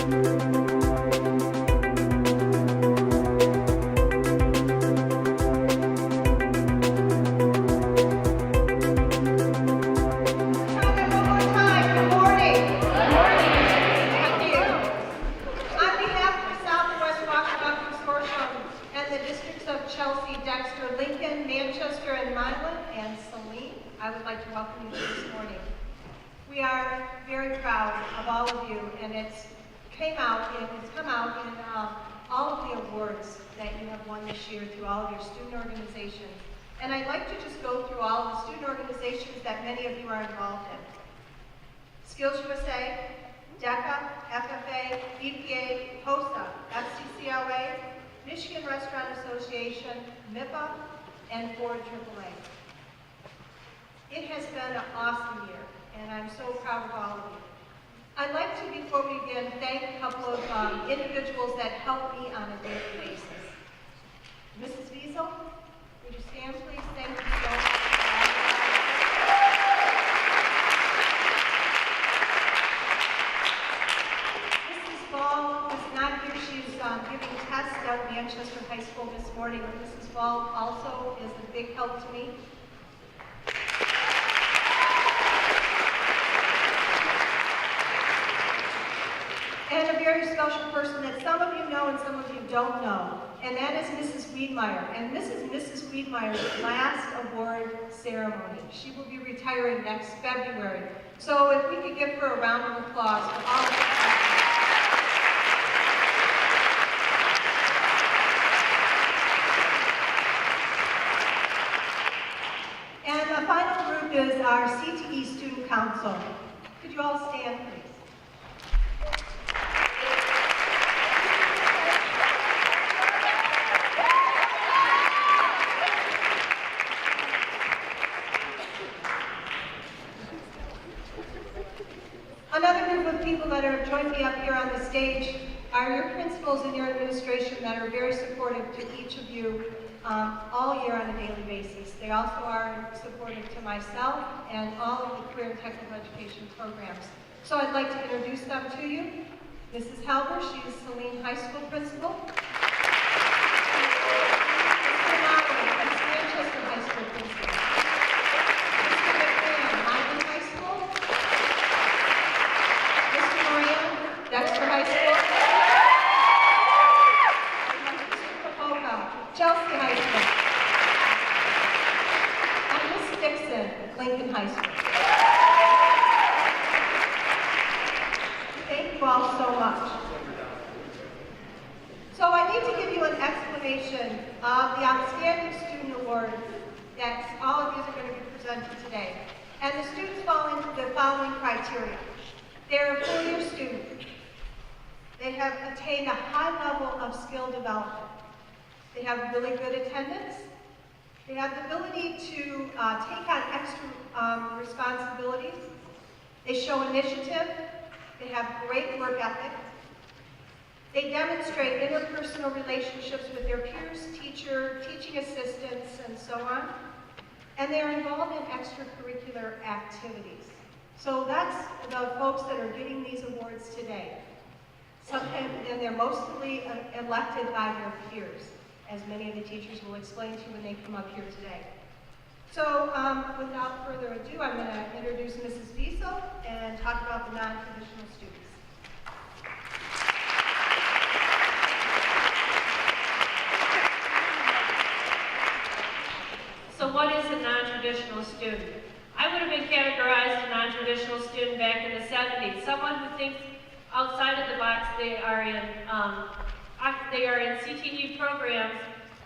I would like to welcome you this morning. We are very proud of all of you, and it's come out in all of the awards that you have won this year through all of your student organizations. And I'd like to just go through all of the student organizations that many of you are involved in. Skills USA, DECA, FFA, EPA, HOSA, FCCLA, Michigan Restaurant Association, MIPA, and Ford AAA. It has been an awesome year, and I'm so proud of all of you. I'd like to, before we begin, thank a couple of individuals that help me on a daily basis. Mrs. Wiesel, would you stand, please? Thank you so much. Mrs. Ball is not here. She's giving tests at Manchester High School this morning. Mrs. Ball also is a big help to me. And a very special person that some of you know and some of you don't know, and that is Mrs. Wiedmeyer. And this is Mrs. Wiedmeyer's last award ceremony. She will be retiring next February. So if we could give her a round of applause for all of her. And the final group is our CTE Student Council. Could you all stand, please? Another group of people that have joined me up here on the stage are your principals and your administration that are very supportive to each of you all year on a daily basis. They also are supportive to myself and all of the career and technical education programs. So I'd like to introduce them to you. Mrs. Halber, she is Saline High School principal. Mr. Motley, he's Manchester High School principal. Mr. McMahon, Milan High School. Mr. Moran, Dexter High School. Mr. Popoka, Chelsea High School. And Ms. Dixon, Lincoln High School. Thank you all so much. So I need to give you an explanation of the Outstanding Student Award that all of you are going to be presented today. And the students fall into the following criteria. They're a four-year student. They have attained a high level of skill development. They have really good attendance. They have the ability to take on extra responsibilities. They show initiative. They have great work ethic. They demonstrate interpersonal relationships with their peers, teaching assistants, and so on. And they're involved in extracurricular activities. So that's the folks that are getting these awards today. And they're mostly elected by their peers, as many of the teachers will explain to you when they come up here today. So without further ado, I'm going to introduce Mrs. Wiesel and talk about the non-traditional students. So what is a non-traditional student? I would have been categorized a non-traditional student back in the 70s. Someone who thinks outside of the box. They are in CTE programs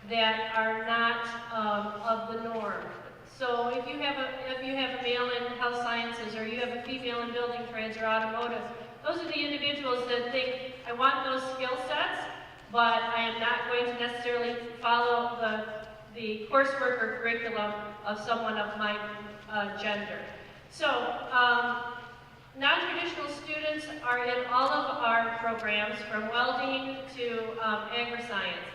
that are not of the norm. So if you have a male in health sciences, or you have a female in building trades or automotive, those are the individuals that think, I want those skill sets, but I am not going to necessarily follow the coursework or curriculum of someone of my gender. So non-traditional students are in all of our programs, from welding to agri-science,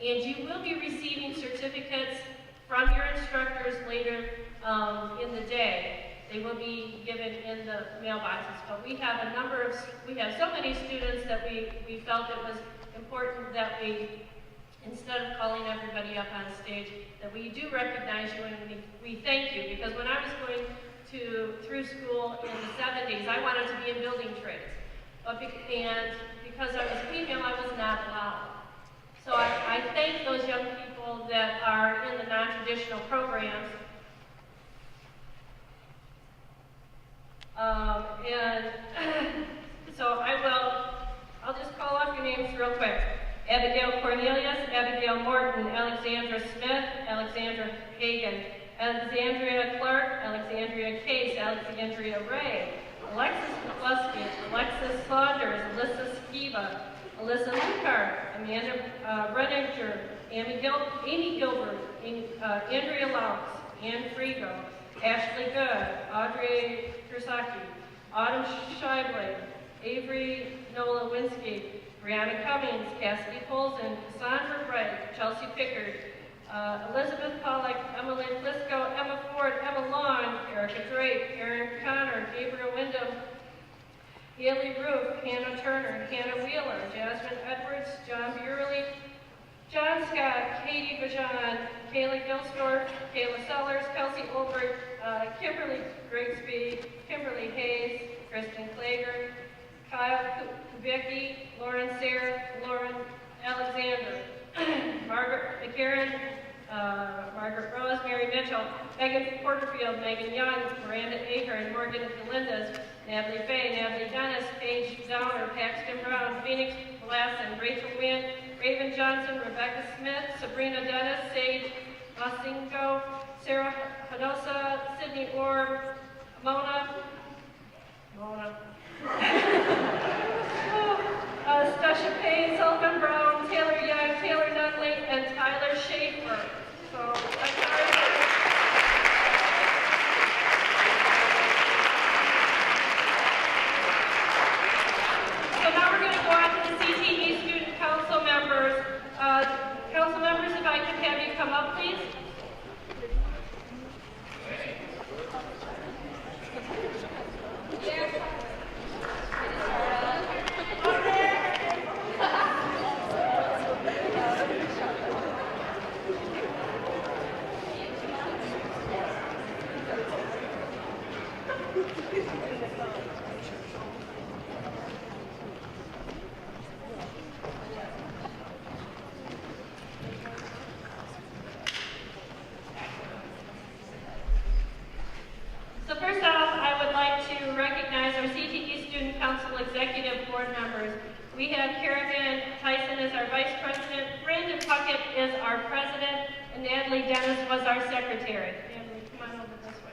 and you will be receiving certificates from your instructors later in the day. They will be given in the mailboxes. But we have so many students that we felt it was important that we, instead of calling everybody up on stage, that we do recognize you and we thank you. Because when I was going through school in the 70s, I wanted to be in building trades. And because I was female, I was not allowed. So I thank those young people that are in the non-traditional programs. And so I'll just call off your names real quick. Abigail Cornelius, Abigail Morton, Alexandra Smith, Alexandra Hagan, Alexandria Clark, Alexandria Case, Alexandria Ray, Alexis McCluskey, Alexis Saunders, Alyssa Skiba, Alyssa Lucar, Amanda Brenninger, Amy Gilbert, Andrea Laux, Ann Frigo, Ashley Good, Audrey Tersaki, Autumn Scheible, Avery Nola Winsky, Brianna Cummings, Cassidy Colson, Cassandra Bright, Chelsea Pickard, Elizabeth Pollack, Emily Flisco, Emma Ford, Emma Long, Erica Drake, Erin Connor, Gabriel Wyndham, Haley Roof, Hannah Turner, Hannah Wheeler, Jasmine Edwards, John Burley, John Scott, Katie Bajan, Kayla Gilsdorf, Kayla Sellers, Kelsey Olbert, Kimberly Grigsby, Kimberly Hayes, Kristen Klager, Kyle Kubicki, Lauren Sayre, Lauren Alexander, Margaret McCarran, Margaret Rose, Mary Mitchell, Megan Porterfield, Megan Young, Miranda Ahern, Morgan Galindez, Natalie Fay, Natalie Dennis, Paige Downer, Paxton Brown, Phoenix Blasson, Rachel Wynn, Raven Johnson, Rebecca Smith, Sabrina Dennis, Sage Masingo, Sarah Hanosa, Sydney Orr, Mona, Stasha Payne, Sullivan Brown, Taylor Young, Taylor Nunley, and Tyler Schaefer. So, now we're going to go on to the CTE student council members. Council members, if I could have you come up, please. So first off, I would like to recognize our CTE Student Council Executive Board members. We have Kerrigan Tyson as our Vice President, Brandon Puckett is our President, and Natalie Dennis was our Secretary. Natalie, come on over this way.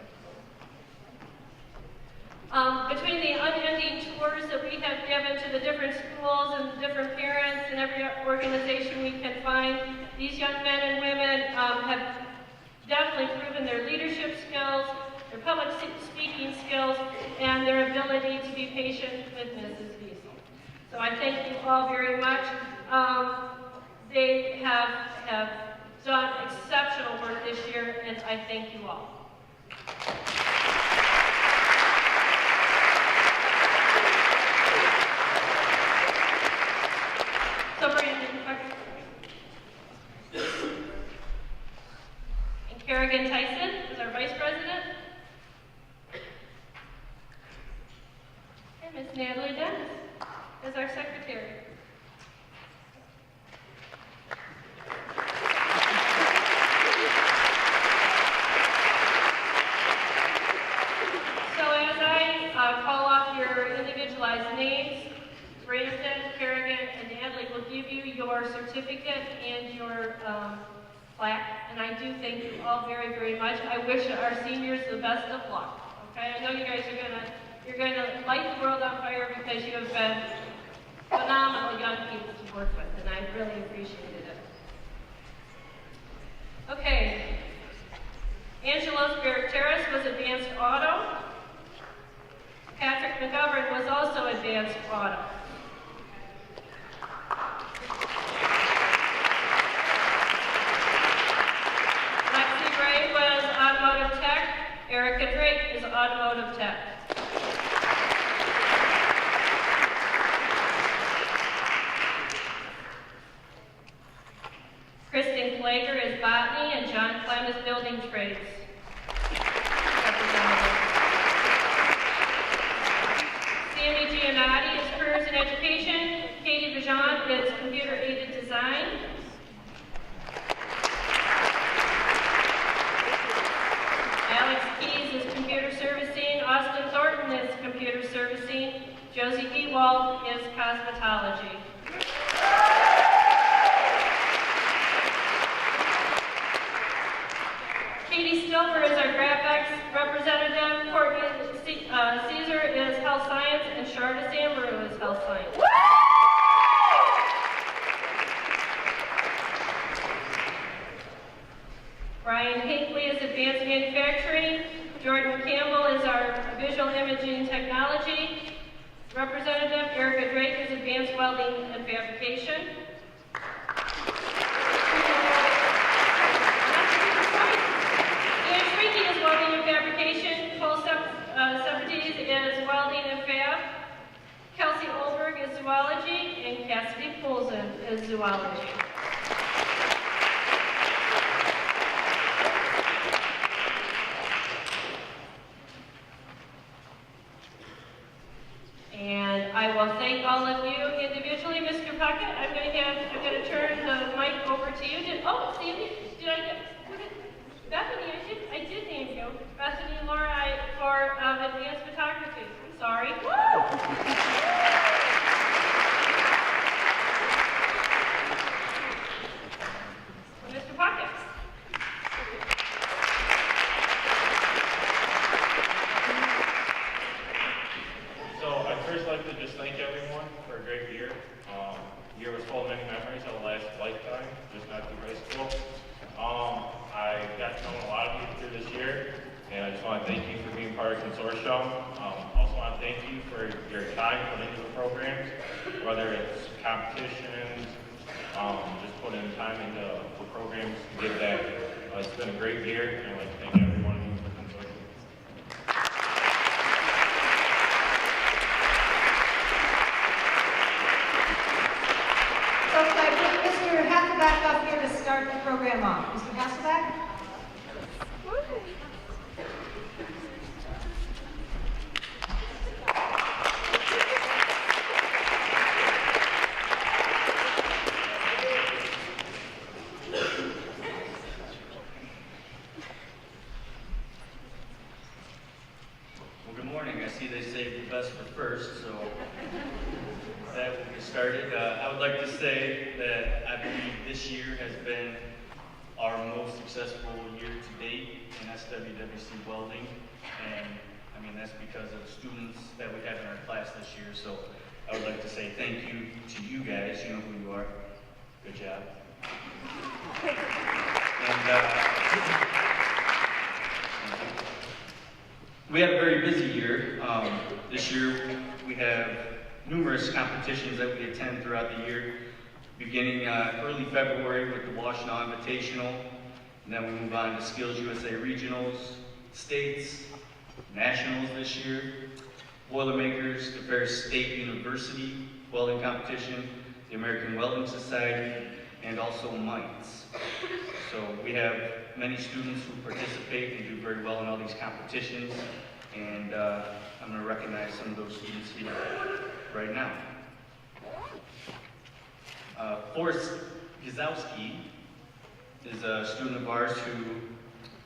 Between the unending tours that we have given to the different schools and the different parents and every organization we can find, these young men and women have definitely proven their leadership skills, their public speaking skills, and their ability to be patient with Mrs. Wiesel. So I thank you all very much. They have done exceptional work this year, and I thank you all. So Brandon, and Kerrigan Tyson is our Vice President. And Ms. Natalie Dennis is our Secretary. So as I call off your individualized names, Brandon, Kerrigan, and Natalie will give you your certificate and your plaque, and I do thank you all very, very much. I wish our seniors the best of luck. Okay, I know you guys you're going to light the world on fire because you have been phenomenal young people to work with, and I really appreciated it. Okay, Angelos Barreteras was Advanced Auto. Patrick McGovern was also Advanced Auto. Lexi Ray was Automotive Tech. Erica Drake is automotive tech. Kristen Klager is botany and John Clem is building trades. Sammy Giannotti is careers in education. Katie Vajon is computer aided design. Alex Keys is computer servicing. Austin Thornton is computer servicing. Josie Ewald is cosmetology. Katie Stilber is our graphics representative. Courtney Caesar is health science, and Sharda Sambaru is health science. Brian Hinckley is advanced manufacturing. Jordan Campbell is our visual imaging technology representative. Erica Drake is advanced welding and fabrication. Welding and fabrication. Cole Sepetys is welding and fab. Kelsey Olberg is zoology, and Cassidy Poulsen is zoology. And I will thank all of you individually. Mr. Puckett, I'm going to turn the mic over to you. Sandy, did I get? Bethany, I did name you. Bethany and Laura for advanced photography. I'm sorry. Mr. Puckett. So I'd first like to just thank everyone for a great year. The year was full of many memories that will last a lifetime, just not through high school. I got to know a lot of you through this year, and I just want to thank you for being part of the consortium. Also want to thank you for your time put into the programs, whether it's competitions, just putting time into the programs to give that. It's been a great year, and I'd like to thank every one of you for the consortium. So could I bring Mr. Hasselback up here to start the program off? Mr. Hasselback? Well, good morning. I see they saved the best for first, so that will get started. I would like to say that I believe this year has been our most successful year to date in SWWC welding, and I mean that's because of the students that we have in our class this year. So I would like to say thank you to you guys. You know who you are. Good job. We had a very busy year. This year we have numerous competitions that we attend throughout the year, beginning early February with the Washtenaw Invitational, and then we move on to Skills USA Regionals, States, Nationals this year, Boilermakers, the Ferris State University Welding Competition, the American Welding Society, and also MITES. So we have many students who participate and do very well in all these competitions, and I'm going to recognize some of those students here right now. Forrest Gizowski is a student of ours who,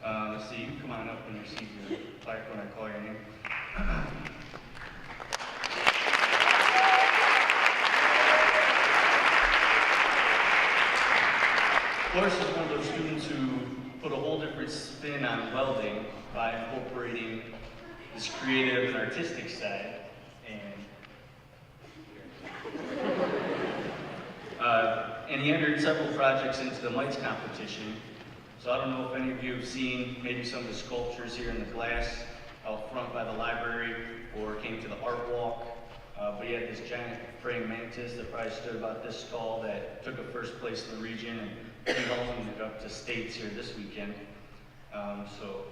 let's see, come on up and receive your plaque when I call your name. Forrest is one of those students who put a whole different spin on welding by incorporating this creative and artistic side, and he entered several projects into the MITES competition. So I don't know if any of you have seen maybe some of the sculptures here in the glass out front by the library, or came to the art walk. But he had this giant praying mantis that probably stood about this tall that took a first place in the region, and he welcomed it up to states here this weekend. So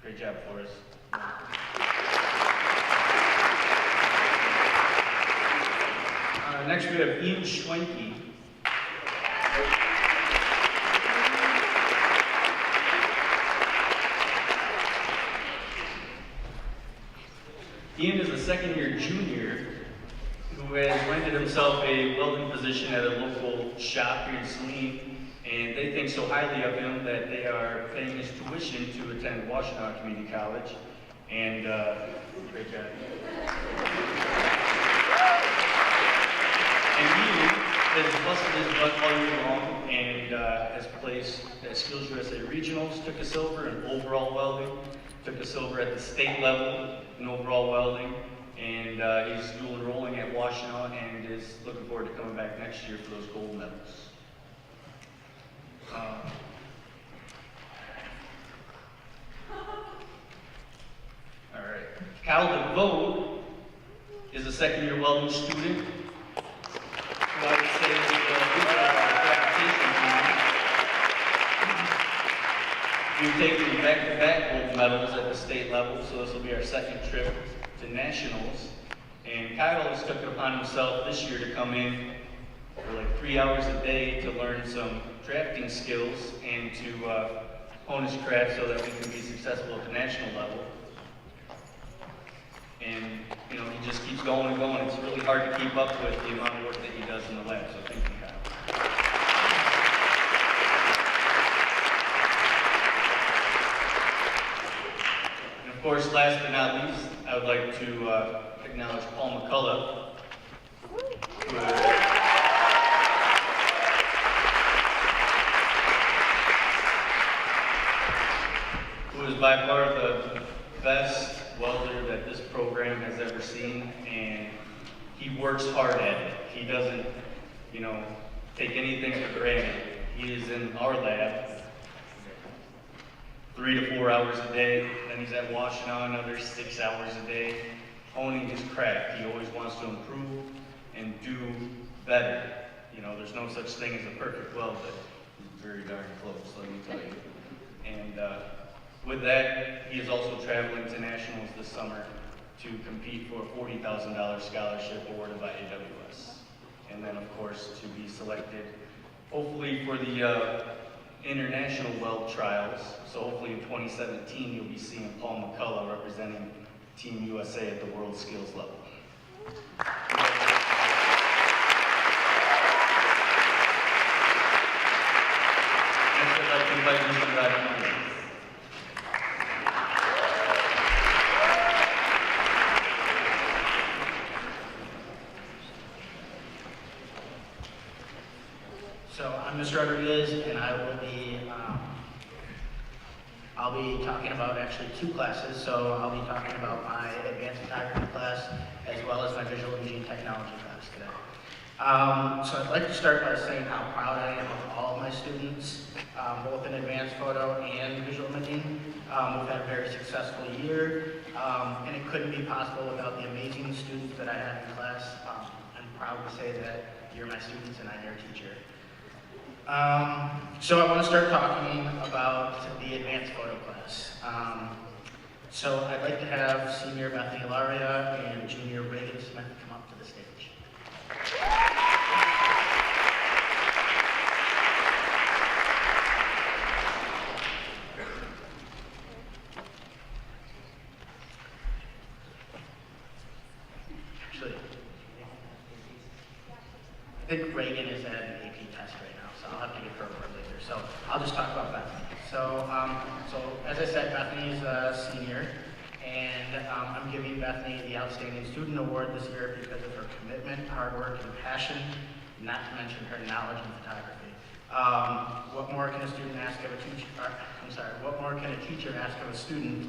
great job, Forrest. Next we have Ian Schwenke. Ian is a second-year junior who has landed himself a welding position at a local shop here in Saline, and they think so highly of him that they are paying his tuition to attend Washtenaw Community College, and great job. And Ian has busted his butt all year long and has placed at Skills USA Regionals, took a silver in overall welding, took a silver at the state level in overall welding, and he's dual enrolling at Washtenaw and is looking forward to coming back next year for those gold medals. All right. Kyle DeVoe is a second-year welding student who I would say is the leader of our faculty team. We've taken back-to-back gold medals at the state level, so this will be our second trip to nationals. And Kyle has took it upon himself this year to come in for like 3 hours a day to learn some drafting skills and to hone his craft so that we can be successful at the national level. And, you know, he just keeps going and going. It's really hard to keep up with the amount of work that he does in the lab, so thank you, Kyle. And of course, last but not least, I would like to acknowledge Paul McCullough, who is by far the best welder that this program has ever seen, and he works hard at it. He doesn't, you know, take anything for granted. He is in our lab 3 to 4 hours a day, then he's at Washtenaw another 6 hours a day, honing his craft. He always wants to improve and do better. You know, there's no such thing as a perfect weld, but he's very darn close, let me tell you. And with that, he is also traveling to nationals this summer to compete for a $40,000 scholarship awarded by AWS. And then, of course, to be selected, hopefully, for the international weld trials. So hopefully in 2017, you'll be seeing Paul McCullough representing Team USA at the World Skills level. Next, I'd like to invite Mr. Rodriguez. So I'm Mr. Rodriguez, and I'll be talking about actually 2 classes. So I'll be talking about my advanced photography class as well as my visual imaging technology class today. So I'd like to start by saying how proud I am of all of my students, both in advanced photo and visual imaging. We've had a very successful year, and it couldn't be possible without the amazing students that I have in class. I'm proud to say that you're my students and I'm your teacher. So I want to start talking about the advanced photo class. So I'd like to have senior Bethany Ilaria and junior Reagan Smith come up to the stage. Actually, I think Reagan is at an AP test right now, so I'll have to get her over later. So I'll just talk about Bethany. So as I said, Bethany is a senior, and I'm giving Bethany the Outstanding Student Award this year because of her commitment, hard work, and passion, not to mention her knowledge in photography. What more can a student ask of a teacher? What more can a teacher ask of a student?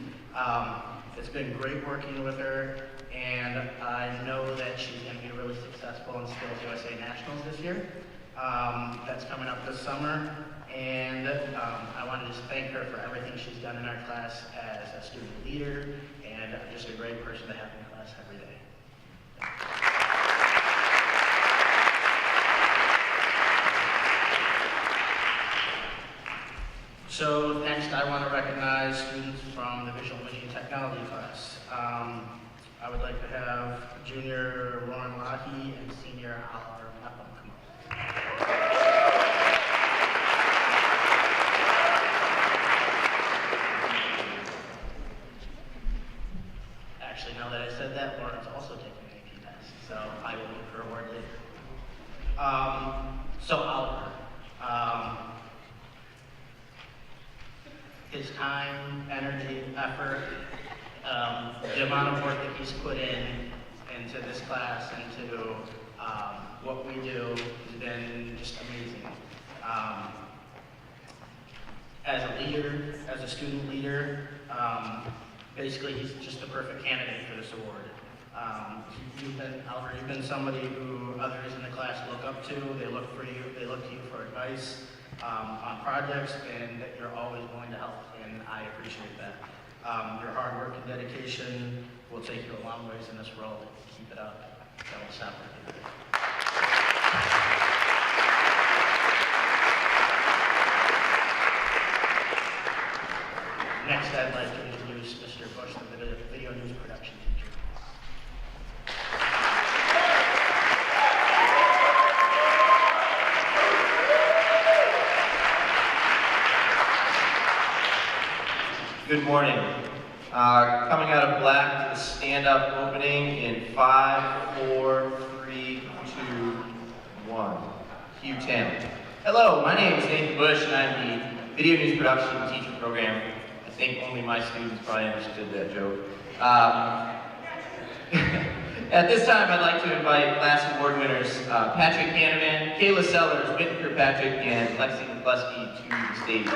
It's been great working with her, and I know that she's going to be really successful in Skills USA Nationals this year. That's coming up this summer, and I want to just thank her for everything she's done in our class as a student leader, and just a great person to have in class every day. So next I want to recognize students from the Visual Imaging Technology class. junior Ron Lockey and senior Oliver Mepham come up. Actually, now that I said that, Lauren's also taking an AP test, so I will give her award later. So Oliver, his time, energy, effort, the amount of work that he's put into this class, into what we do, has been just amazing. As a leader, as a student leader, basically he's just the perfect candidate for this award. Oliver, you've been somebody who others in the class look up to. They look to you for advice on projects, and that you're always willing to help, and I appreciate that. Your hard work and dedication will take you a long ways in this world. Keep it up. Don't stop working. Next, I'd like to introduce Mr. Bush, the video news production teacher. Good morning. Coming out of black to the stand-up opening in 5, 4, 3, 2, 1. Cue 10. Hello, my name is Nathan Bush, and I'm the Video News Production Teacher Program. I think only my students probably understood that joke. At this time, I'd like to invite class award winners Patrick Canavan, Kayla Sellers, Whitney Kirkpatrick, and Lexi McCluskey to the stage.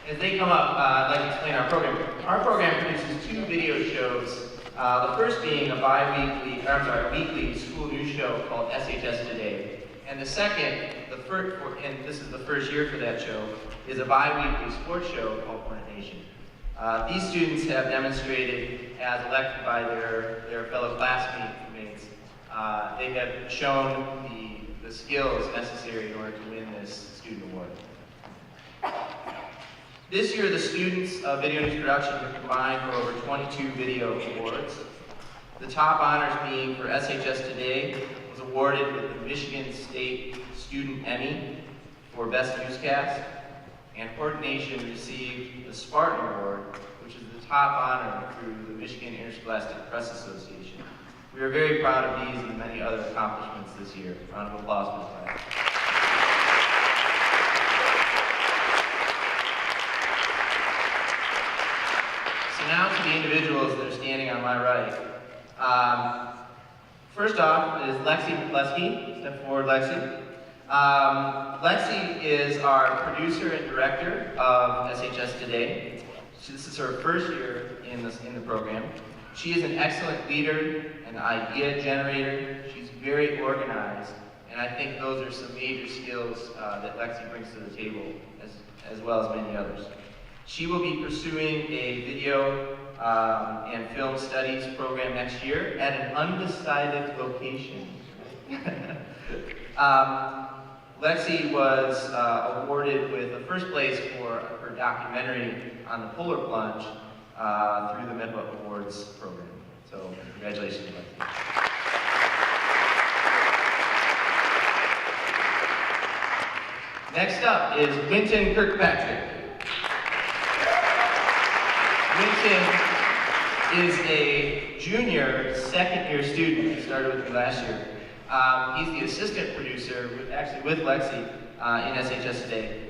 As they come up, I'd like to explain our program. Our program produces 2 video shows. The first being a weekly school news show called SHS Today. And the second, and this is the first year for that show, is a bi-weekly sports show called Washtenaw. These students have demonstrated, as elected by their fellow classmates, they have shown the skills necessary in order to win this student award. This year, the students of video news production have combined for over 22 video awards. The top honors being for SHS Today was awarded with the Michigan State Student Emmy for Best Newscast, and Ordination received the Spartan Award, which is the top honor through the Michigan Interscholastic Press Association. We are very proud of these and many other accomplishments this year. Round of applause for the class. Now to the individuals that are standing on my right. First off is Lexi McCluskey. Step forward, Lexi. Lexi is our producer and director of SHS Today. This is her first year in the program. She is an excellent leader, an idea generator. She's very organized, and I think those are some major skills that Lexi brings to the table, as well as many others. She will be pursuing a video and film studies program next year at an undecided location. Lexi was awarded with the first place for her documentary on the polar plunge through the MEPA Awards program. So congratulations, Lexi. Next up is Winton Kirkpatrick. Winton is a junior, second-year student. He started with me last year. He's the assistant producer, actually with Lexi, in SHS Today.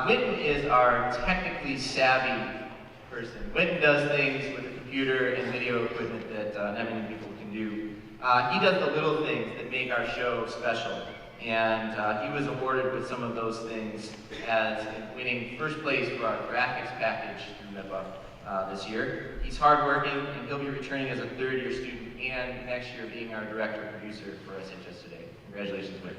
Winton is our technically savvy person. Winton does things with the computer and video equipment that not many people can do. He does the little things that make our show special. And he was awarded with some of those things as winning first place for our graphics package through MEPA. This year. He's hardworking, and he'll be returning as a third-year student, and next year being our director-producer for SHS Today. Congratulations, Wick.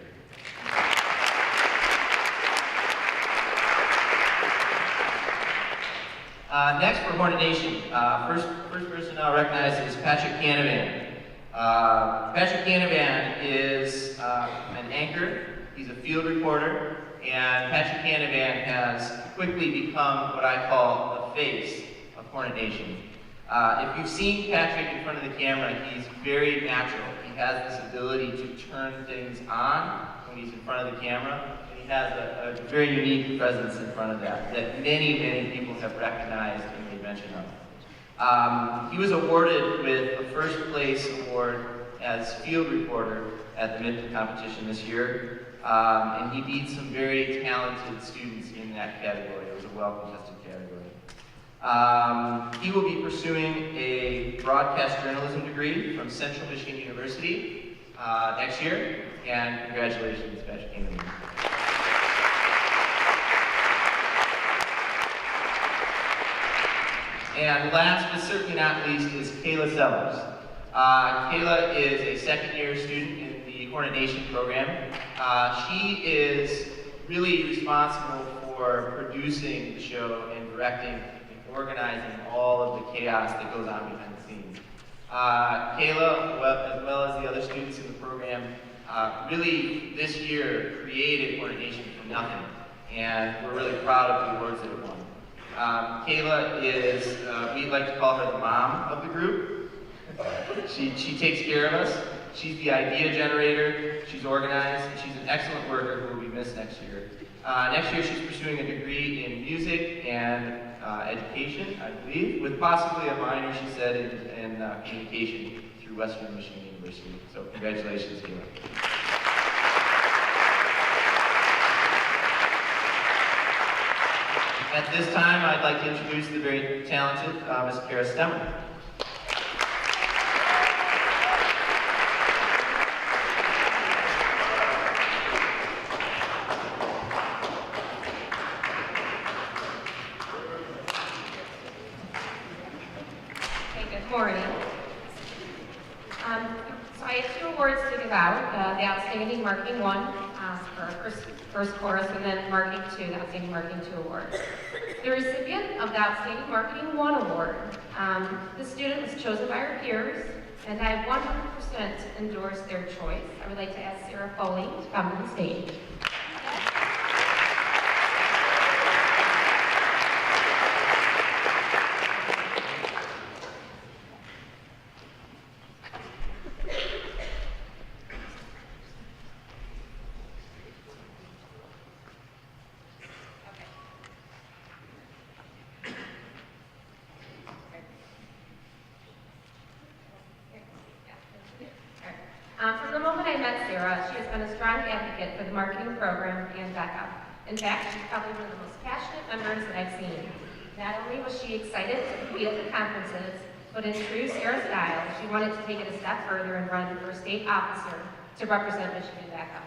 Next for Hornet Nation, first person I'll recognize is Patrick Canavan. Patrick Canavan is an anchor. He's a field reporter, And Patrick Canavan has quickly become what I call the face of Hornet Nation. If you've seen Patrick in front of the camera, he's very natural. He has this ability to turn things on when he's in front of the camera, and he has a very unique presence in front of that many, many people have recognized and made mention of. He was awarded with a first place award as field reporter at the Midland competition this year, and he beat some very talented students in that category. It was a well-contested category. He will be pursuing a broadcast journalism degree from Central Michigan University next year, and congratulations, Patrick Canavan. And last but certainly not least is Kayla Sellers. Kayla is a second-year student in the Hornet Nation program. She is really responsible for producing the show and directing and organizing all of the chaos that goes on behind the scenes. Kayla, as well as the other students in the program, really this year created Hornet Nation from nothing, and we're really proud of the awards that it won. Kayla is, we like to call her the mom of the group. She takes care of us. She's the idea generator. She's organized. And she's an excellent worker who will be missed next year. Next year, she's pursuing a degree in music and education, I believe, with possibly a minor, she said, in communication through Western Michigan University. So congratulations, Kayla. At this time, I'd like to introduce the very talented Ms. Kara Stemmer. Good morning. So I have 2 awards to give out, the Outstanding Marketing 1 for first chorus, and then Marketing 2, the Outstanding Marketing 2 Award. The recipient of the Outstanding Marketing 1 Award, the student was chosen by her peers, and I 100% endorse their choice. I would like to ask Sarah Foley to come to the stage. From the moment I met Sarah, she has been a strong advocate for the marketing program and backup. In fact, she's probably one of the most passionate members that I've seen. Not only was she excited to compete at the conferences, but in true Sarah style, she wanted to take it a step further and run for state officer to represent Michigan backup.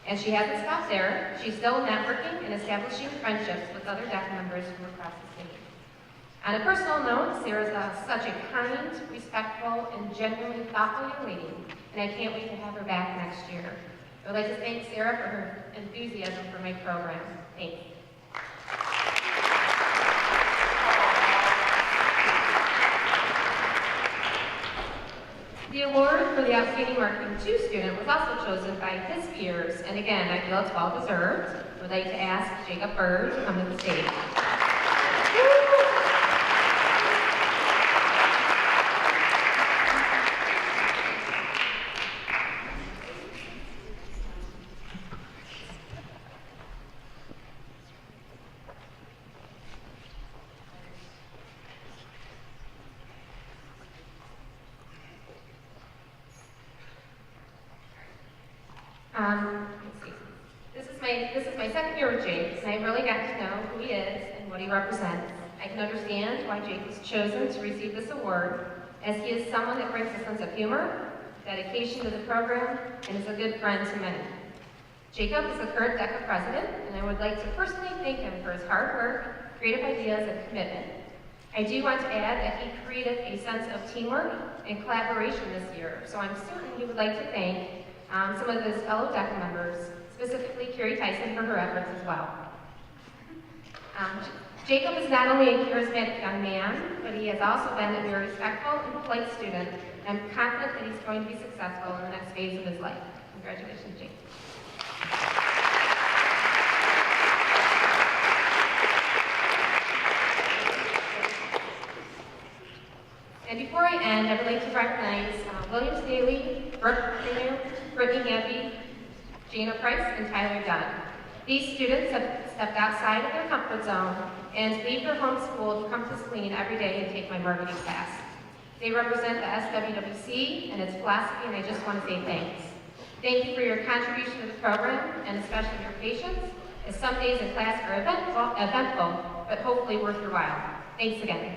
And she hasn't stopped there. She's still networking and establishing friendships with other deaf members from across the state. On a personal note, Sarah's such a kind, respectful, and genuinely thoughtful young lady, and I can't wait to have her back next year. I would like to thank Sarah for her enthusiasm for my program. Thanks. The award for the Outstanding Marketing 2 student was also chosen by his peers, and again, I feel it's well deserved. I would like to ask Jacob Bird to come to the stage. Let's see. This is my second year with Jake, and I've really gotten to know who he is and what he represents. I can understand why Jake was chosen to receive this award, as he is someone that brings a sense of humor, dedication to the program, and is a good friend to many. Jacob is the current DECA president, and I would like to personally thank him for his hard work, creative ideas, and commitment. I do want to add that he created a sense of teamwork and collaboration this year, so I'm certain he would like to thank some of his fellow DECA members, specifically Carrie Tyson, for her efforts as well. Jacob is not only a charismatic young man, but he has also been a very respectful and polite student, and I'm confident that he's going to be successful in the next phase of his life. Congratulations, Jacob. before I end, I would like to recognize William Staley, Brooke Freeman, Brittany Gabby, Jana Price, and Tyler Dunn. These students have stepped outside of their comfort zone and leave their home school to come to Saline every day and take my marketing class. They represent the SWWC and its philosophy, and I just want to say thanks. Thank you for your contribution to the program, and especially your patience, as some days in class are eventful, but hopefully worth your while. Thanks again.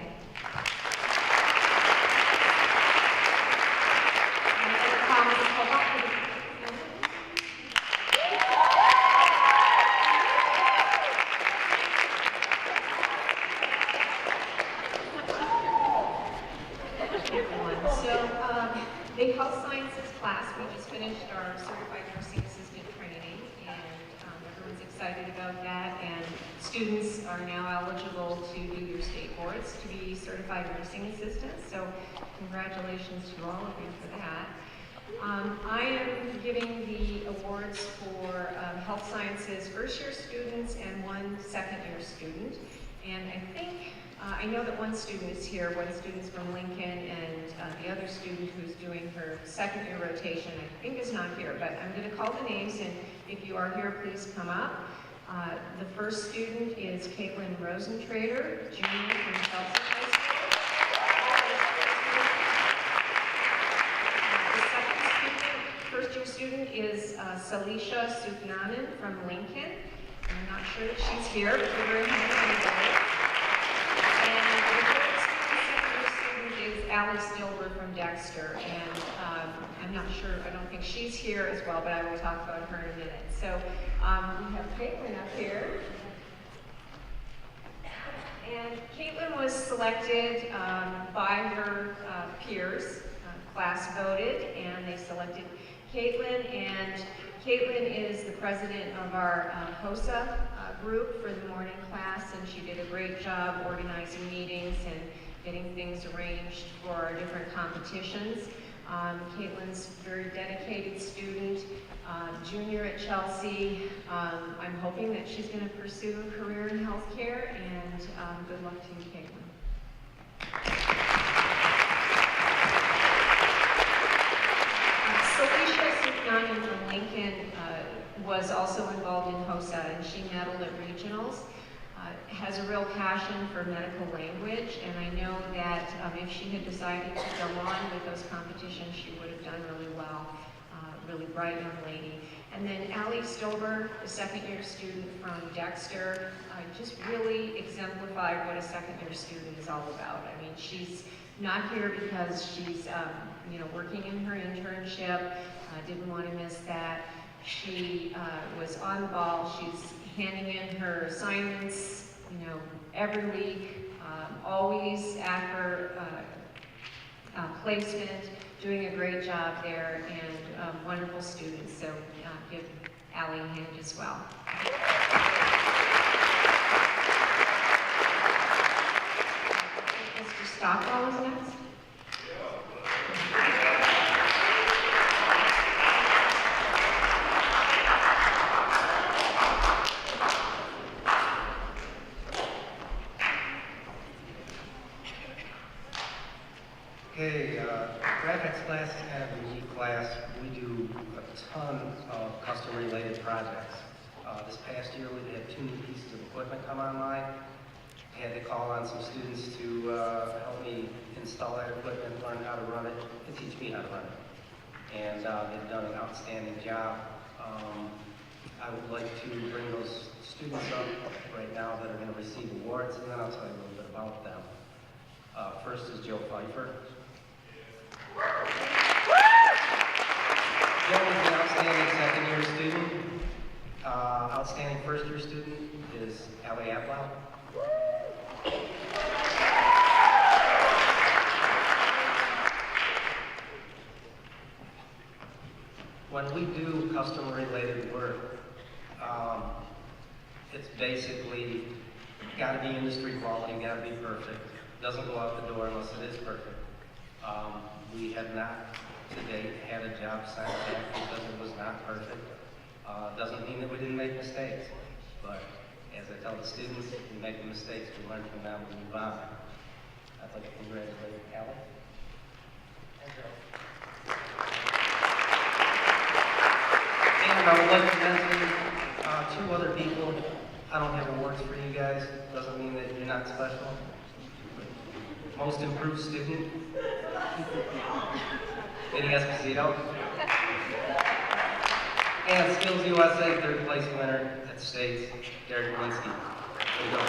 The health sciences class, we just finished our certified nursing assistant training, and everyone's excited about that, and students are now eligible to do your state boards to be certified nursing assistants, so congratulations to all of you for that. I am giving the awards for health sciences first year students and one second year student, and I know that one student is here, one student's from Lincoln, and the other student who's doing her second year rotation, I think is not here, but I'm going to call the names, and if you are here, please come up. The first student is Caitlin Rosentrader, junior from Chelsea High School. The second student, first year student, is Salisha Supnanan from Lincoln. I'm not sure that she's here, but give her a hand. And the third student, second year student, is Allie Stilber from Dexter, and I'm not sure, I don't think she's here as well, but I will talk about her in a minute. So we have Caitlin up here. And Caitlin was selected by her peers, class voted, and they selected Caitlin, and Caitlin is the president of our HOSA group for the morning class, and she did a great job organizing meetings and getting things arranged for our different competitions. Caitlin's a very dedicated student, junior at Chelsea. I'm hoping that she's going to pursue a career in healthcare, and good luck to you, Caitlin. Salisha Supnanan from Lincoln was also involved in HOSA, and she medaled at regionals. Has a real passion for medical language, and I know that if she had decided to go on with those competitions, she would have done really well. Really bright young lady. And then Allie Stilber, the second year student from Dexter, just really exemplified what a second year student is all about. I mean, she's not here because she's working in her internship, didn't want to miss that. She was on the ball. She's handing in her assignments, every week, always after placement, doing a great job there, and wonderful students. So give Allie a hand as well. Mr. Stockwell is next. Okay, graphics class and unique class, we do a ton of custom-related projects. This past year, we had 2 new pieces of equipment come online. I had to call on some students to help me install that equipment, learn how to run it, and teach me how to run it. And they've done an outstanding job. I would like to bring those students up right now that are going to receive awards, and then I'll tell you a little bit about them. First is Joe Pfeiffer. Joe is an outstanding second-year student. Outstanding first-year student is Allie Atlow. When we do custom-related work, it's basically got to be industry quality, got to be perfect. Doesn't go out the door unless it is perfect. We have not to date had a job sent back because it was not perfect. Doesn't mean that we didn't make mistakes, but as I tell the students, we make the mistakes, we learn from them, we move on. I'd like to congratulate Allie. And I would like to mention two other people. I don't have awards for you guys. Doesn't mean that you're not special. Most improved student, Eddie Esposito. And Skills USA third place winner at States, Derek Walensky. There you go.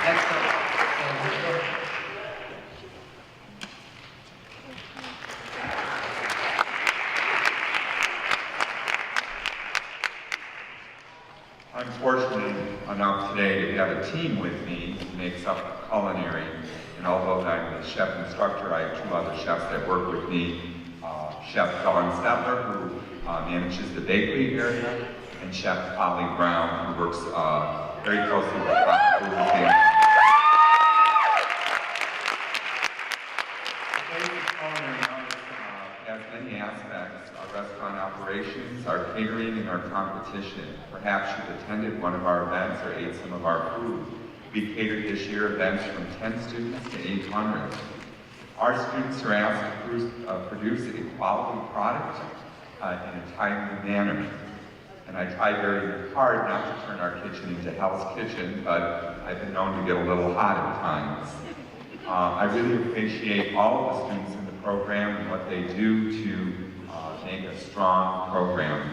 Next up, Sam Hugo. I'm fortunate enough today to have a team with me who makes up culinary. And although I'm the chef instructor, I have two other chefs that work with me. Chef Dawn Stetler, who manages the bakery area, and Chef Polly Brown, who works very closely with the food family. Culinary arts has many aspects: our restaurant operations, our catering, and our competition. Perhaps you've attended one of our events or ate some of our food. We catered this year events from 10 students to 800. Our students are asked to produce a quality product in a timely manner. And I try very hard not to turn our kitchen into Hell's Kitchen, but I've been known to get a little hot at times. I really appreciate all of the students in the program and what they do to make a strong program.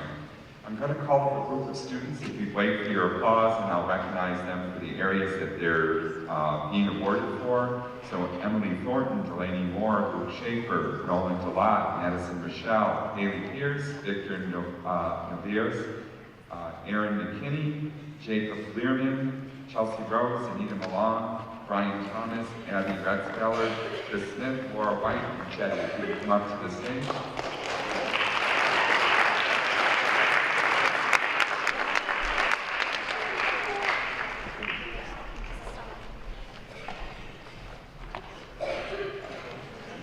I'm going to call for a group of students. If you'd wait for your applause, and I'll recognize them for the areas that they're being awarded for. So Emily Thornton, Delaney Moore, Luke Schaefer, Nolan Delat, Madison Rochelle, Haley Pierce, Victor Noviers, Aaron McKinney, Jacob Learman, Chelsea Rose, Anita Milan, Brian Thomas, Abby Redspeller, Chris Smith, Laura White, and Chad, if you would come up to the stage.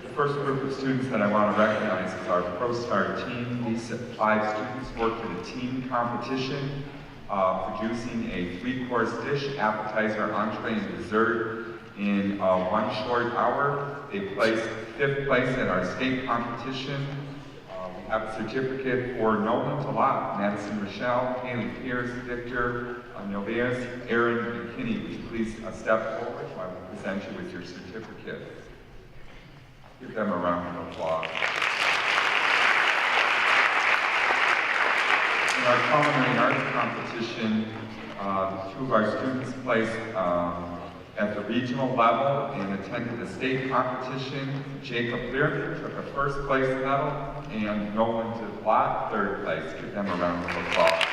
The first group of students that I want to recognize is our ProStar team. These 5 students worked in a team competition, producing a 3-course dish, appetizer, entree, and dessert in 1 short hour. They placed 5th place at our state competition. We have a certificate for Nolan Talat, Madison Rochelle, Haley Pierce, Victor Novias, Aaron McKinney. Would you please step forward so I will present you with your certificate. Give them a round of applause. In our culinary arts competition, 2 of our students placed at the regional level and attended the state competition. Jacob Learman took a 1st place medal, and Nolan DeBlot 3rd place. Give them a round of applause.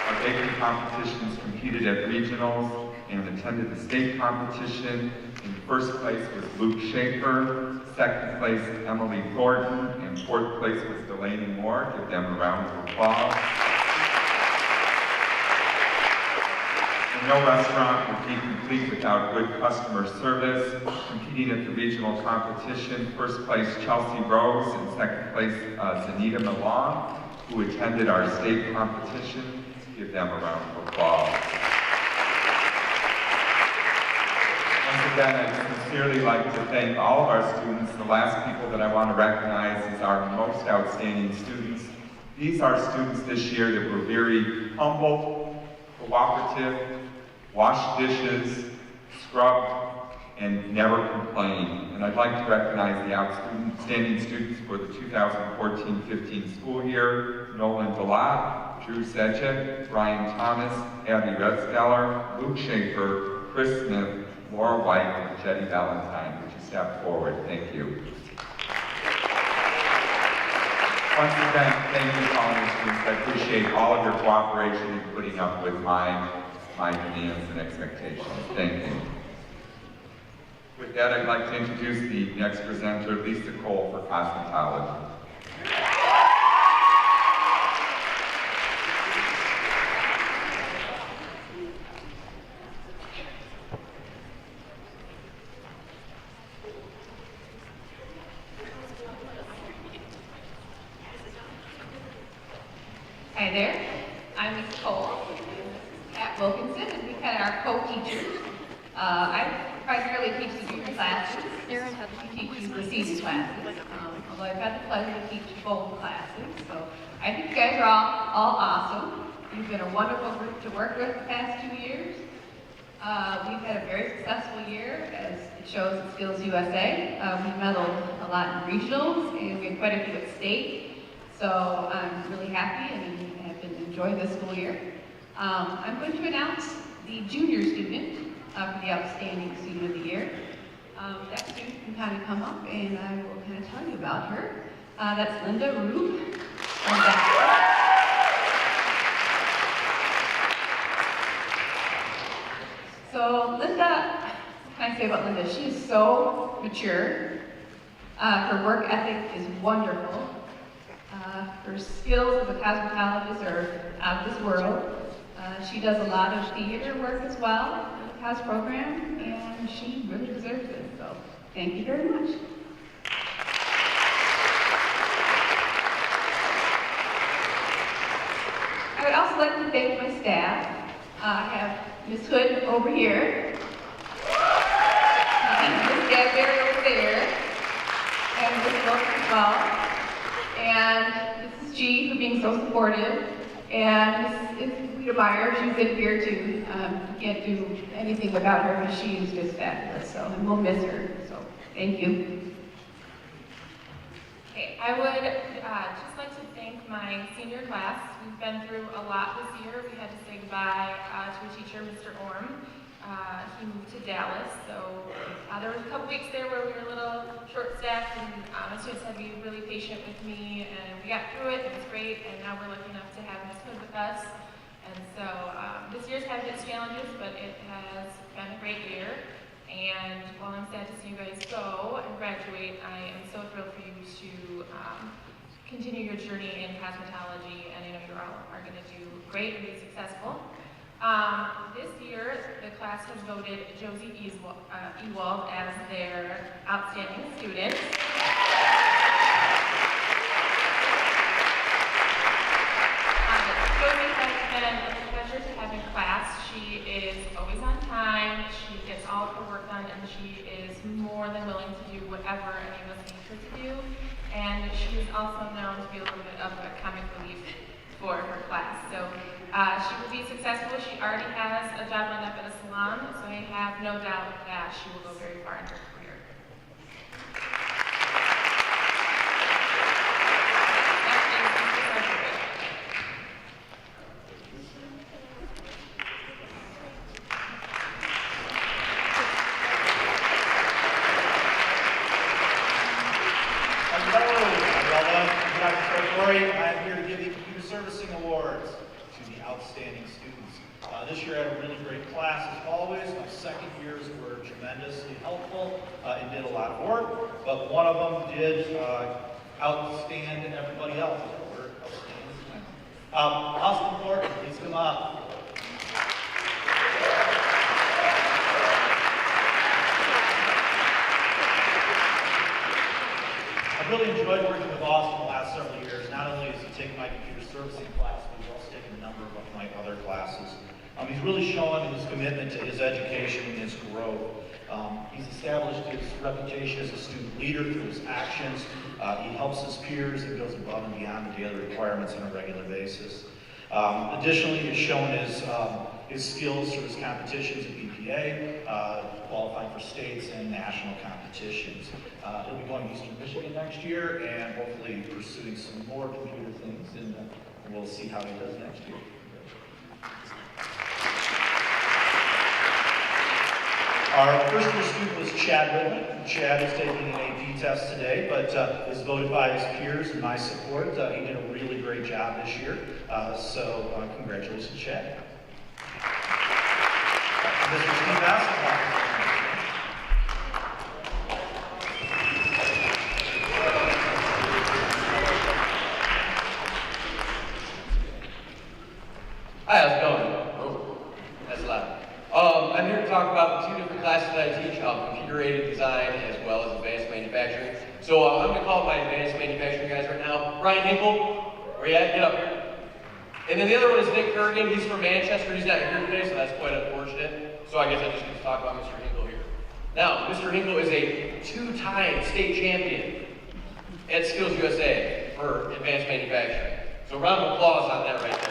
Our baking competitions competed at regionals and attended the state competition. In 1st place was Luke Schaefer, 2nd place Emily Thornton, and 4th place was Delaney Moore. Give them a round of applause. And no restaurant would be complete without good customer service. Competing at the regional competition, 1st place Chelsea Rose, and 2nd place Zanita Milan, who attended our state competition. Give them a round of applause. Once again, I'd sincerely like to thank all of our students. The last people that I want to recognize is our most outstanding students. These are students this year that were very humble, cooperative, washed dishes, scrubbed, and never complained. And I'd like to recognize the outstanding students for the 2014-15 school year: Nolan Delat, Drew Sedgwick, Brian Thomas, Abby Redspeller, Luke Schaefer, Chris Smith, Laura White, and Jetty Valentine. Would you step forward? Thank you. Once again, thank you, college students. I appreciate all of your cooperation in putting up with my demands and expectations. Thank you. With that, I'd like to introduce the next presenter, Lisa Cole, for cosmetology. Hi there, I'm Ms. Cole at Wilkinson, and we've had our co-teachers I primarily teach the junior classes. She teaches the senior classes, although I've had the pleasure to teach both classes. So I think you guys are all awesome. You've been a wonderful group to work with the past 2 years. We've had a very successful year, as it shows at Skills USA. We medaled a lot in regionals, and we had quite a few at state. So I'm really happy and have been enjoying this school year. I'm going to announce the junior student for the Outstanding Student of the Year. That student can kind of come up and I will kind of tell you about her. That's Linda Rube. So Linda, what can I say about Linda? She is so mature. Her work ethic is wonderful. Her skills as a cosmetologist are out of this world. She does a lot of theater work as well in the COS program, and she really deserves it. So thank you very much. I would also like to thank my staff. I have Ms. Hood over here, Ms. Gadberry over there, and Ms. Wilson as well, and Mrs. G for being so supportive, and Ms. Rita Meyer, she's in here too. Can't do anything without her, but she is just fabulous, so and we'll miss her, so thank you. Okay, I would just like to thank my senior class. We've been through a lot this year. We had to say goodbye to a teacher, Mr. Orm. He moved to Dallas, so there was a couple weeks there where we were a little short-staffed, and the students had to be really patient with me, and we got through it. It was great, and now we're lucky enough to have Ms. Hood with us. And so this year's had its challenges, but it has been a great year. And while I'm sad to see you guys go and graduate, I am so thrilled for you to continue your journey in cosmetology, and I know you all are going to do great and be successful. This year, the class has voted Josie Ewald as their outstanding student. Josie has been a pleasure to have in class. She is always on time, she gets all of her work done, and she is more than willing to do whatever any of us need her to do. And she is also known to be a little bit of a comic relief for her class. So she will be successful. She already has a job lined up at a salon, so I have no doubt that she will go very far in her career. I'm here to give the Computer Servicing Awards to the outstanding students. This year I had a really great class as always. My second years were tremendously helpful and did a lot of work, but one of them did outstand everybody else. We're outstanding. Austin Thornton, please come up. I've really enjoyed working with Austin the last several years. Not only has he taken my computer servicing class, but he's also taken a number of my other classes. He's really shown his commitment to his education and his growth. He's established his reputation as a student leader through his actions. He helps his peers and goes above and beyond the daily requirements on a regular basis. Additionally, he's shown his skills through his competitions at BPA, qualifying for states and national competitions. He'll be going to Eastern Michigan next year and hopefully pursuing some more computer things, and we'll see how he does next year. Our first year student was Chad Whitman. Chad is taking an AP test today, but was voted by his peers and my support. He did a really great job this year, so congratulations, Chad. Mr. Steve Basketball. Hi, how's it going? Oh, that's loud. I'm here to talk about the two different classes that I teach, computer-aided design as well as advanced manufacturing. So I'm going to call my advanced manufacturing guys right now. Brian Hinkle, where you at? Get up here. And then the other one is Nick Kurgan. He's from Manchester. He's not here today, so that's quite unfortunate. So I guess I just get to talk about Mr. Hinkle here. Now, Mr. Hinkle is a 2-time state champion at Skills USA for advanced manufacturing. So round of applause on that right there.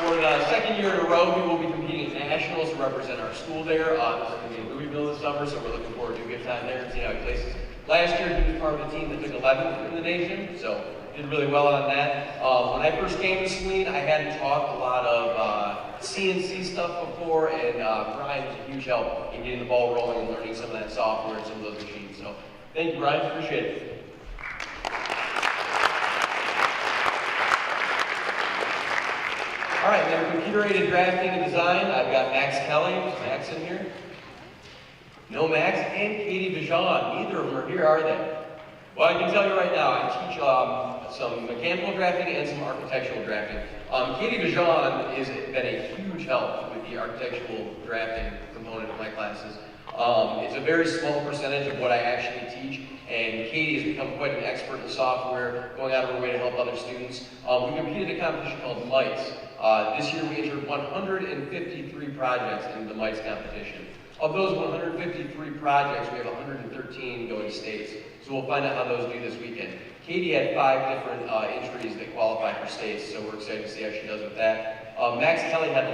For the second year in a row, we will be competing at nationals to represent our school there. This is going to be in Louisville this summer, so we're looking forward to a good time there and see how he places. Last year, he was part of the team that took 11th in the nation, so did really well on that. When I first came to Saline, I hadn't taught a lot of CNC stuff before, and Brian was a huge help in getting the ball rolling and learning some of that software and some of those machines. So thank you, Brian. Appreciate it. All right, then computer-aided drafting and design. I've got Max Kelly. Is Max in here? No Max, and Katie Bijan. Neither of them are here, are they? Well, I can tell you right now, I teach some mechanical drafting and some architectural drafting. Katie Bijan has been a huge help with the architectural drafting component of my classes. It's a very small percentage of what I actually teach, and Katie has become quite an expert in software, going out of her way to help other students. We competed in a competition called MITES. This year we entered 153 projects in the MITES competition. Of those 153 projects, we have 113 going states. So we'll find out how those do this weekend. Katie had 5 different entries that qualify for states, so we're excited to see how she does with that. Max Kelly had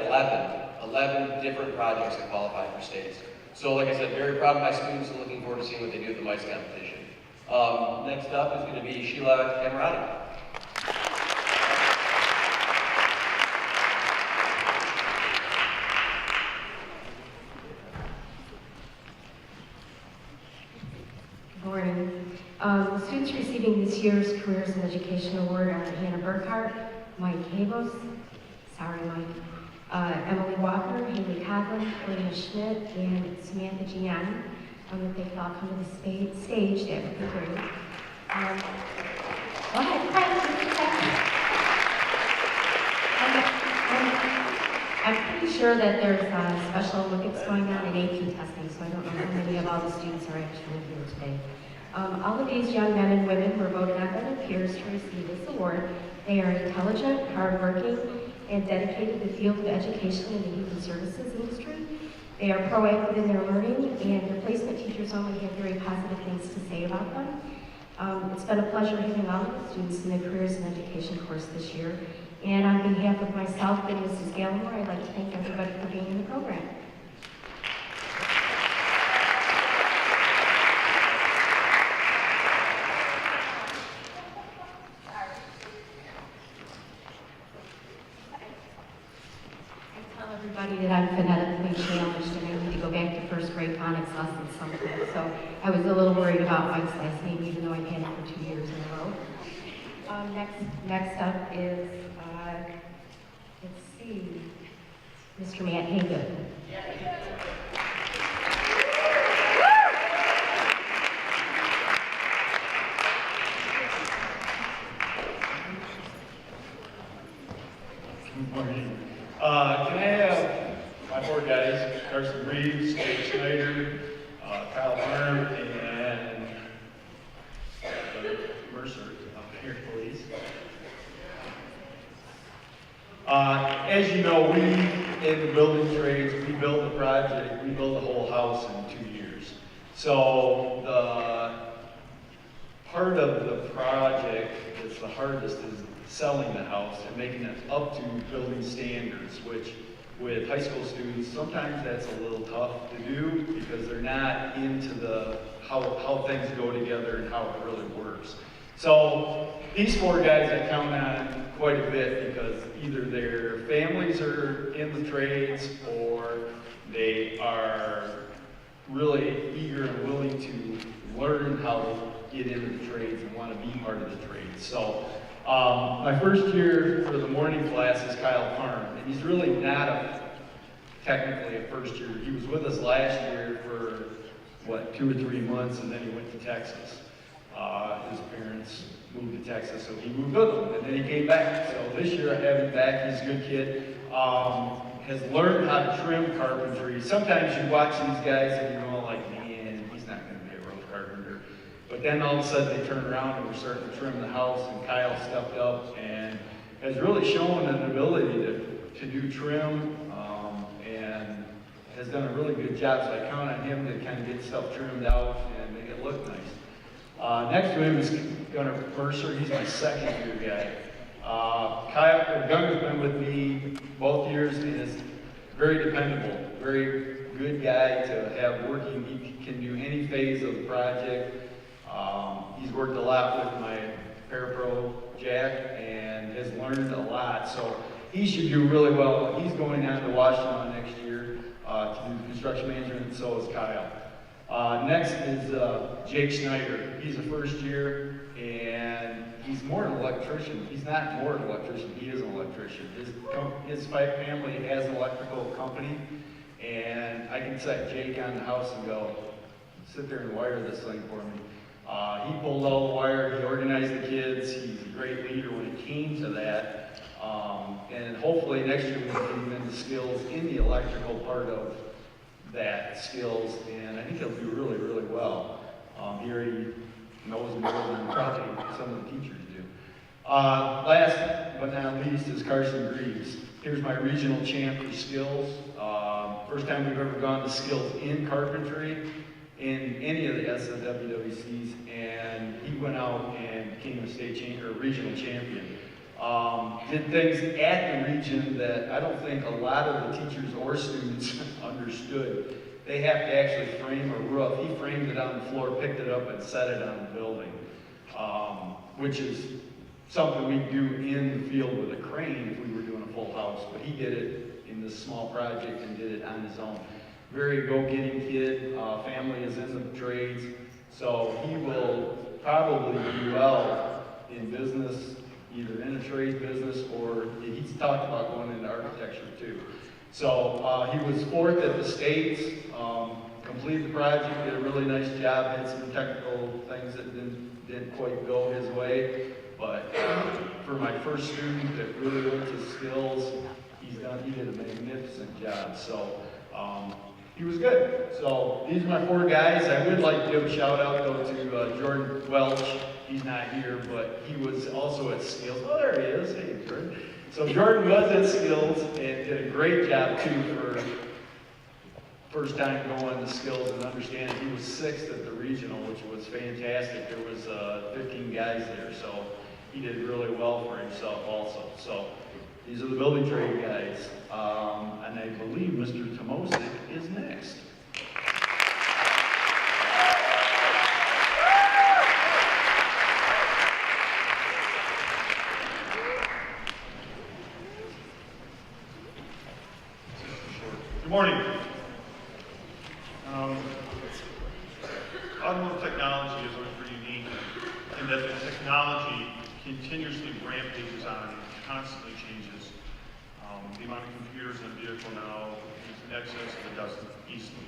11 different projects that qualify for states. So like I said, very proud of my students and looking forward to seeing what they do at the MITES competition. Next up is going to be Sheila Camerati. Morning. The students receiving this year's Careers in Education Award are Hannah Burkhart, Mike Havos, sorry Mike, Emily Walker, Haley Coughlin, Elena Schmidt, and Samantha Gianni. If they could all come to the stage, that would be great. Go ahead, I'm pretty sure that there's a special Olympics going on in AP testing, so I don't know how many of all the students are actually here today. All of these young men and women were voted on by their peers to receive this award. They are intelligent, hardworking, and dedicated to the field of education in the human services industry. They are proactive in their learning, and the placement teachers only have very positive things to say about them. It's been a pleasure having all of the students in the Careers in Education course this year. And on behalf of myself and Mrs. Gallimore, I'd like to thank everybody for being in the program. I tell everybody that I'm phonetically challenged and I need to go back to first grade phonics lessons sometime. So I was a little worried about Mike's last name, even though I've had it for 2 years in a row. Next up is, let's see, Mr. Matt Hagan. Good morning. Can I have my 4 guys, Carson Reeves, Dave Schneider, Kyle Arm, and Mercer up here, please. As you know, we, in the building trades, we build the project, we build the whole house in 2 years. So the part of the project that's the hardest is selling the house and making it up to building standards, which with high school students, sometimes that's a little tough to do because they're not into the how things go together and how it really works. So these 4 guys I count on quite a bit because either their families are in the trades or they are really eager and willing to learn how to get into the trades and want to be part of the trades. So my first year for the morning class is Kyle Farm, and he's really not technically a first year. He was with us last year for, 2 or 3 months, and then he went to Texas. His parents moved to Texas, so he moved with them, and then he came back. So this year I have him back. He's a good kid. Has learned how to trim carpentry. Sometimes you watch these guys and you're all like, man, he's not going to be a real carpenter. But But then all of a sudden they turned around and were starting to trim the house, and Kyle stepped up and has really shown an ability to do trim, and has done a really good job. So I count on him to kind of get stuff trimmed out and make it look nice. Next to him is Gunnar Mercer. He's my second year guy. Gunnar's been with me both years and is very dependable, very good guy to have working. He can do any phase of the project. He's worked a lot with my parapro Jack and has learned a lot. So he should do really well. He's going on to Washtenaw next year to do the construction management, and so is Kyle. Next is Jake Schneider. He's a first year, and he's more an electrician. He's not more an electrician, he is an electrician. His family has an electrical company, and I can set Jake on the house and go, sit there and wire this thing for me. He pulled all the wire, he organized the kids, he's a great leader when it came to that. And hopefully next year we can get him into skills in the electrical part of that skills, and I think he'll do really, really well. He already knows more than probably some of the teachers do. Last but not least is Carson Greaves. Here's my regional champ for skills. First time we've ever gone to skills in carpentry in any of the SWWCs, and he went out and became a state champion or regional champion. Did things at the region that I don't think a lot of the teachers or students understood. They have to actually frame a roof. He framed it on the floor, picked it up, and set it on the building, which is something we do in the field with a crane if we were doing a full house. But he did it in this small project and did it on his own. Very go-getting kid. Family is in the trades, so he will probably do well in business, either in a trade business or he's talked about going into architecture too. So he was fourth at the States, completed the project, did a really nice job, had some technical things that didn't quite go his way, but for my first student that really went to skills, he did a magnificent job. So he was good. So these are my four guys. I would like to give a shout out though to Jordan Welch. He's not here, but he was also at skills. Oh, there he is. Hey, Jordan. So Jordan was at skills and did a great job too for first time going to skills and understanding. He was sixth at the regional, which was fantastic. There was 15 guys there, so he did really well for himself also. So these are the building trade guys. And I believe Mr. Tomosic is next. Good morning. Automotive technology is always pretty unique in that the technology continuously rampages on and constantly changes. The amount of computers in a vehicle now is in excess of a dozen easily.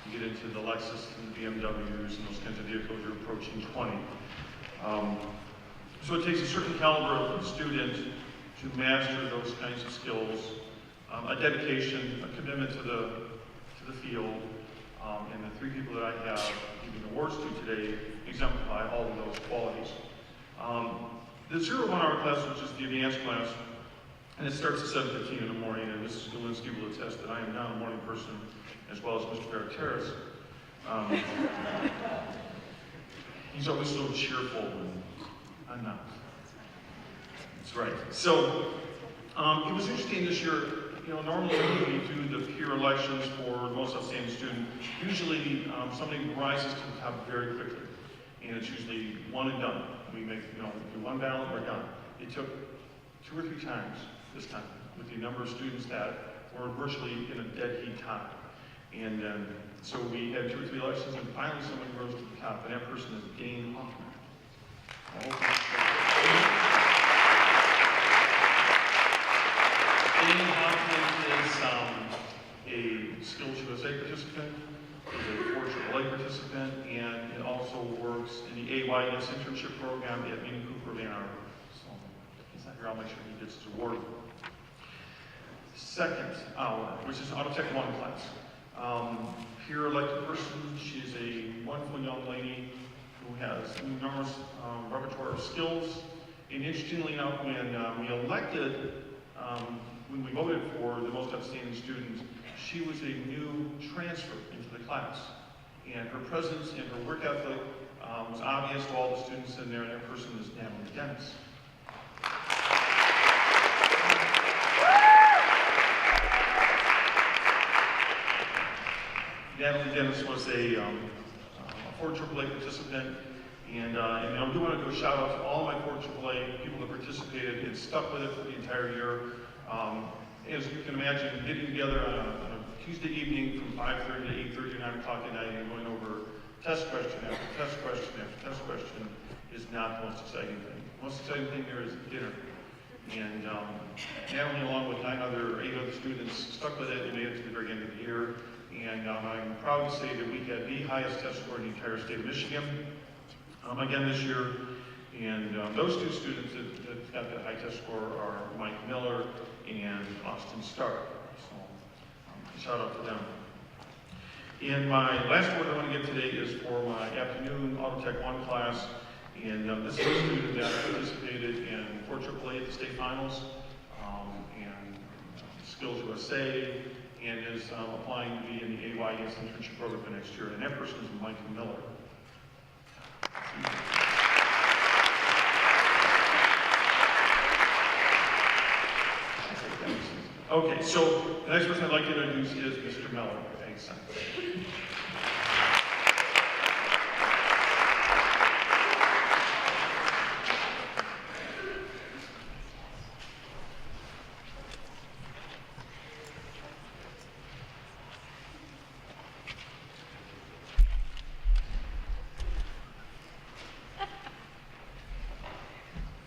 You get into the Lexus and the BMWs and those kinds of vehicles, you're approaching 20. So it takes a certain caliber of student to master those kinds of skills, a dedication, a commitment to the field, and the three people that I have giving awards to today exemplify all of those qualities. The 0-1 hour class, which is the advanced class, and it starts at 7:15 in the morning, and Mrs. Galinsky will attest that I am not a morning person, as well as Mr. Barrateras. He's always so cheerful, and I'm not. That's right. So, it was interesting this year. You know, normally we do the peer elections for the most outstanding student. Usually somebody rises to the top very quickly, and it's usually one and done. We make, do one ballot, we're done. It took 2 or 3 times this time with the number of students that were virtually in a dead heat tie. And so we had 2 or 3 elections, and finally somebody rose to the top, and that person is Dane Hoffman. Dane Hoffman is a Skills USA participant, is a Fortune Light participant, and it also works in the AYS internship program at Mini Cooper Van Arbor. So he's not here, I'll make sure he gets his award. Second hour, which is Auto Tech 1 class. Peer elected person, she's a wonderful young lady who who has an enormous repertoire of skills. And interestingly enough, when we elected, when we voted for the most outstanding student, she was a new transfer into the class. And her presence and her work ethic was obvious to all the students in there, and that person is Natalie Dennis. Natalie Dennis was a 4 AAA participant, and I do want to do a shout out to all my 4 AAA people that participated and stuck with it for the entire year. As you can imagine, getting together on a Tuesday evening from 5:30 to 8:30 or 9 o'clock at night and going over test question after test question after test question is not the most exciting thing. The most exciting thing there is dinner. And Natalie, along with 8 other students, stuck with it and made it to the very end of the year. And I'm proud to say that we had the highest test score in the entire state of Michigan again this year. And those 2 students that got that high test score are Mike Miller and Austin Stark. So shout out to them. And my last word I want to give today is for my afternoon Auto Tech 1 class. And this is a student that participated in 4 AAA at the state finals and Skills USA, and is applying to be in the AYS internship program for next year. And that person is Mike Miller. Okay, so the next person I'd like to introduce is Mr. Miller. Thanks.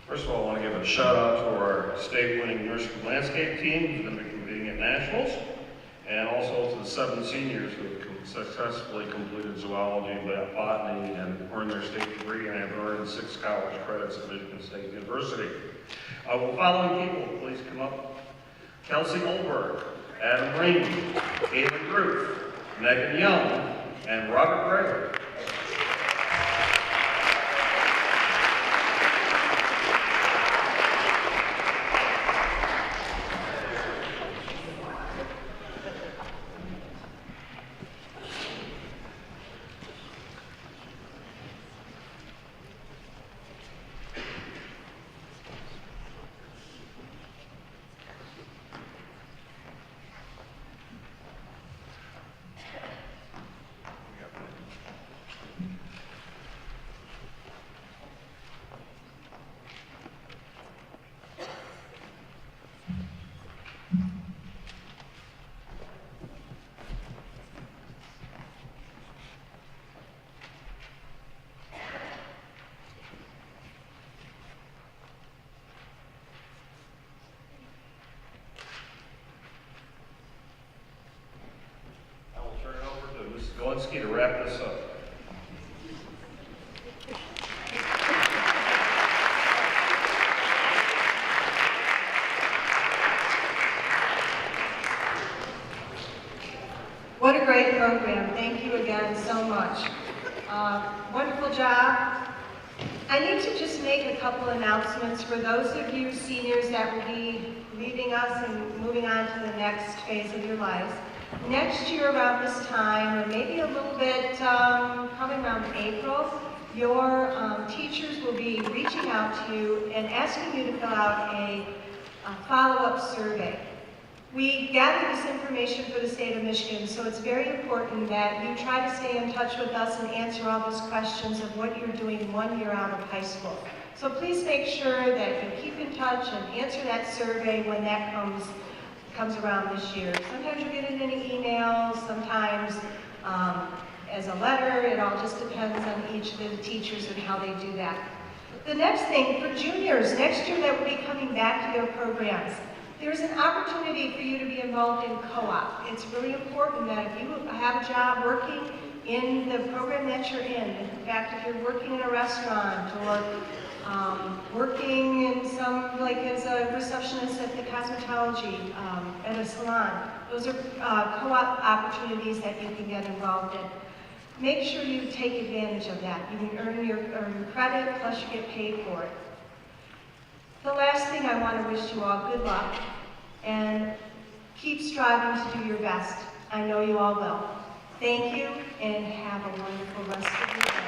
First of all, I want to give a shout out to our state-winning nursery landscape team who's going to be competing at nationals, and also to the 7 seniors who have successfully completed zoology, botany, and earned their state degree and have earned 6 college credits at Michigan State University. Will the following people please come up? Kelsey Olberg, Adam Rainey, Caitlin Ruth, Megan Young, and Robert Gregory. To wrap this up. What a great program. Thank you again so much. Wonderful job. I need to just make a couple announcements for those of you seniors that will be leaving us and moving on to the next phase of your lives. Next year around this time, or maybe a little bit, probably around April, your teachers will be reaching out to you and asking you to fill out a follow-up survey. We gather this information for the state of Michigan, so it's very important that you try to stay in touch with us and answer all those questions of what you're doing 1 year out of high school. So please make sure that you keep in touch and answer that survey when that comes around this year. Sometimes you get it in an email, sometimes as a letter. It all just depends on each of the teachers and how they do that. The next thing, for juniors, next year that will be coming back to their programs, there's an opportunity for you to be involved in co-op. It's really important that if you have a job working in the program that you're in fact, if you're working in a restaurant or working in some, like as a receptionist at the cosmetology, at a salon, those are co-op opportunities that you can get involved in. make sure you take advantage of that. You can earn your credit, plus you get paid for it. The last thing I want to wish you all good luck, and keep striving to do your best. I know you all will. Thank you, and have a wonderful rest of your day.